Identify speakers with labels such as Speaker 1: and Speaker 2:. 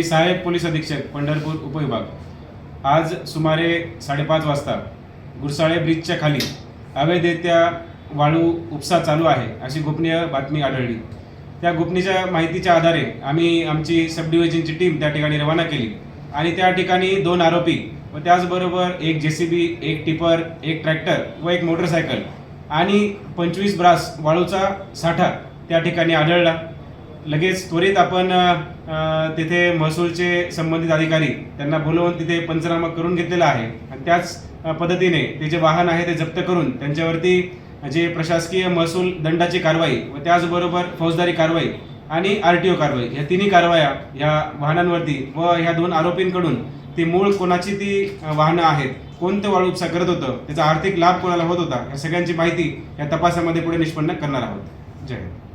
Speaker 1: सहाय्यक पोलीस अधीक्षक पंढरपूर उपविभाग। आज सुमारे 5:30 वाजता गुरसाळे ब्रिजच्या खाली अवैधरित्या वाळू उपसा चालू आहे अशी गोपनीय बातमी आढळली। त्या गोपनीय माहितीच्या आधारे आम्ही आमची सब डिव्हिजनची टीम त्या ठिकाणी रवाना केली आणि त्या ठिकाणी 2 आरोपी व त्याचबरोबर एक JCB, एक टिपर, एक ट्रॅक्टर व एक मोटरसायकल आणि 25 ब्रास वाळूचा साठा त्या ठिकाणी आढळला। लगेच त्वरित आपण तिथे महसूलचे संबंधित अधिकारी त्यांना बोलवून तिथे पंचनामा करून घेतलेला आहे आणि त्याच पद्धतीने ते जे वाहन आहे ते जप्त करून त्यांच्यावरती जे प्रशासकीय महसूल दंडाची कारवाई व त्याचबरोबर फौजदारी कारवाई आणि RTO कारवाई या तिन्ही कारवाया या वाहनांवरती व ह्या 2 आरोपींकडून ती मूळ कोणाची ती वाहनं आहेत, कोणतं वाळू उपसा करत होतं, त्याचा आर्थिक लाभ कोणाला होत होता, या सगळ्यांची माहिती या तपासामध्ये पुढे निष्पन्न करणार आहोत। जय हिंद।